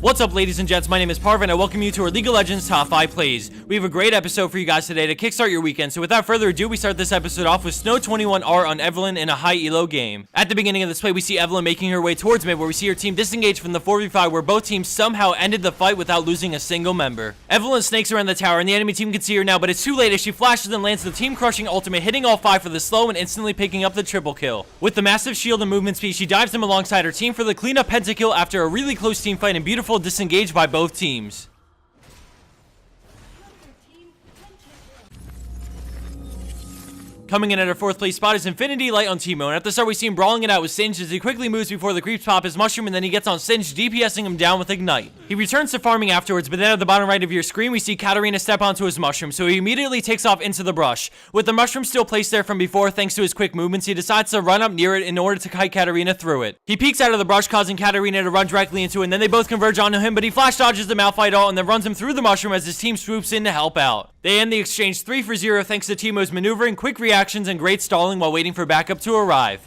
What's up, ladies and gents? My name is Parv, and I welcome you to our League of Legends Top 5 Plays. We have a great episode for you guys today to kickstart your weekend, so without further ado, we start this episode off with Snow21R on Evelynn in a high elo game. At the beginning of this play, we see Evelynn making her way towards mid, where we see her team disengage from the 4v5, where both teams somehow ended the fight without losing a single member. Evelynn snakes around the tower, and the enemy team can see her now, but it's too late as she flashes and lands the team-crushing ultimate, hitting all 5 for the slow and instantly picking up the triple kill. With the massive shield and movement speed, she dives them alongside her team for the cleanup pentakill after a really close team fight and beautiful disengage by both teams. Coming in at our 4th place spot is Infinity Light on Teemo, and at the start we see him brawling it out with Singed as he quickly moves before the creeps pop his mushroom, and then he gets on Singed, DPSing him down with Ignite. He returns to farming afterwards, but then at the bottom right of your screen we see Katarina step onto his mushroom, so he immediately takes off into the brush. With the mushroom still placed there from before thanks to his quick movements, he decides to run up near it in order to kite Katarina through it. He peeks out of the brush, causing Katarina to run directly into it, and then they both converge onto him, but he flash dodges the Malphite ult and then runs him through the mushroom as his team swoops in to help out. They end the exchange 3-0 thanks to Teemo's maneuvering, quick reactions, and great stalling while waiting for backup to arrive.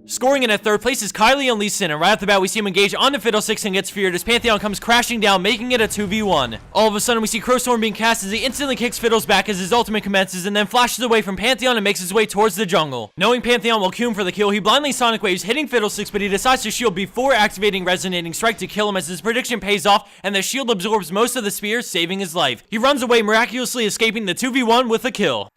Scoring in at 3rd place is Kylie and Lee Sin, and right off the bat we see him engage onto Fiddlesticks and gets feared as Pantheon comes crashing down, making it a 2v1. All of a sudden we see Crowstorm being cast as he instantly kicks Fiddles back as his ultimate commences and then flashes away from Pantheon and makes his way towards the jungle. Knowing Pantheon will queue him for the kill, he blindly Sonic Waves, hitting Fiddlesticks, but he decides to shield before activating Resonating Strike to kill him as his prediction pays off and the shield absorbs most of the spears, saving his life. He runs away, miraculously escaping the 2v1 with a kill.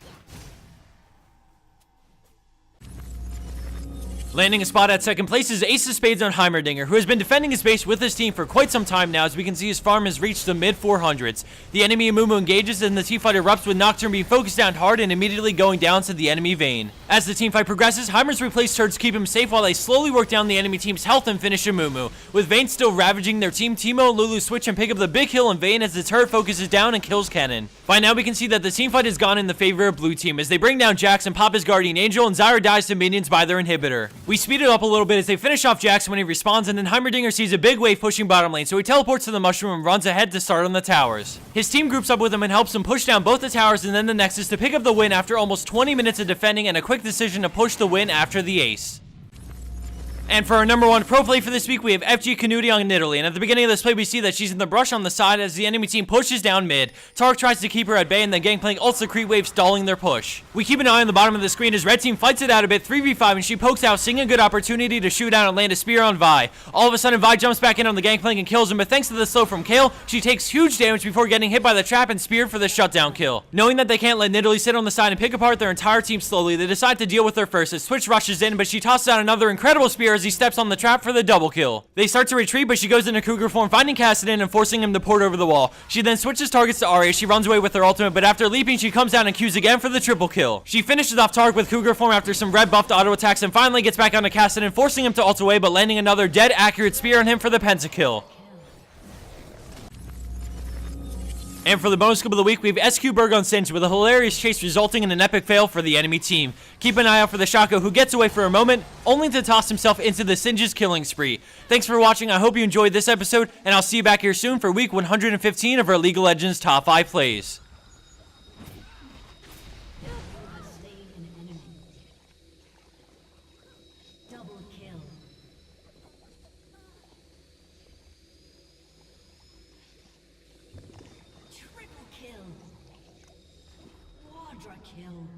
Landing a spot at 2nd place is Ace of Spades on Heimerdinger, who has been defending his base with his team for quite some time now, as we can see his farm has reached the mid-400s. The enemy Amumu engages and the teamfight erupts with Nocturne being focused down hard and immediately going down to the enemy Vayne. As the teamfight progresses, Heimer's replaced turrets keep him safe while they slowly work down the enemy team's health and finish Amumu. With Vayne still ravaging their team, Teemo and Lulu switch and pick up the big kill on Vayne as the turret focuses down and kills Kennen. By now we can see that the teamfight has gone in the favor of blue team as they bring down Jax and pop his Guardian Angel, and Zyra dies to minions by their inhibitor. We speed it up a little bit as they finish off Jax when he respawns, and then Heimerdinger sees a big wave pushing bottom lane, so he teleports to the mushroom and runs ahead to start on the towers. His team groups up with him and helps him push down both the towers and then the Nexus to pick up the win after almost 20 minutes of defending and a quick decision to push the win after the ace. And for our number 1 pro play for this week, we have FG Canuti on Nidalee, and at the beginning of this play we see that she's in the brush on the side as the enemy team pushes down mid. Tark tries to keep her at bay, and then Gangplank ults the creep wave, stalling their push. We keep an eye on the bottom of the screen as red team fights it out a bit 3v5, and she pokes out, seeing a good opportunity to shoot out and land a spear on Vi. All of a sudden Vi jumps back in on the Gangplank and kills him, but thanks to the slow from Kayle, she takes huge damage before getting hit by the trap and speared for the shutdown kill. Knowing that they can't let Nidalee sit on the side and pick apart their entire team slowly, they decide to deal with her first as Twitch rushes in, but she tosses out another incredible spear as he steps on the trap for the double kill. They start to retreat, but she goes into Cougar form, finding Kassadin and forcing him to port over the wall. She then switches targets to Ahri. She runs away with her ultimate, but after leaping, she comes down and queues again for the triple kill. She finishes off Tark with Cougar form after some red buffed auto attacks and finally gets back onto Kassadin, forcing him to ult away, but landing another dead accurate spear on him for the pentakill. And for the bonus clip of the week, we have SQ Berg on Singed with a hilarious chase resulting in an epic fail for the enemy team. Keep an eye out for the Shaco, who gets away for a moment, only to toss himself into the Singed's killing spree. Thanks for watching, I hope you enjoyed this episode, and I'll see you back here soon for week 115 of our League of Legends Top 5 Plays. Triple kill. Quadra kill.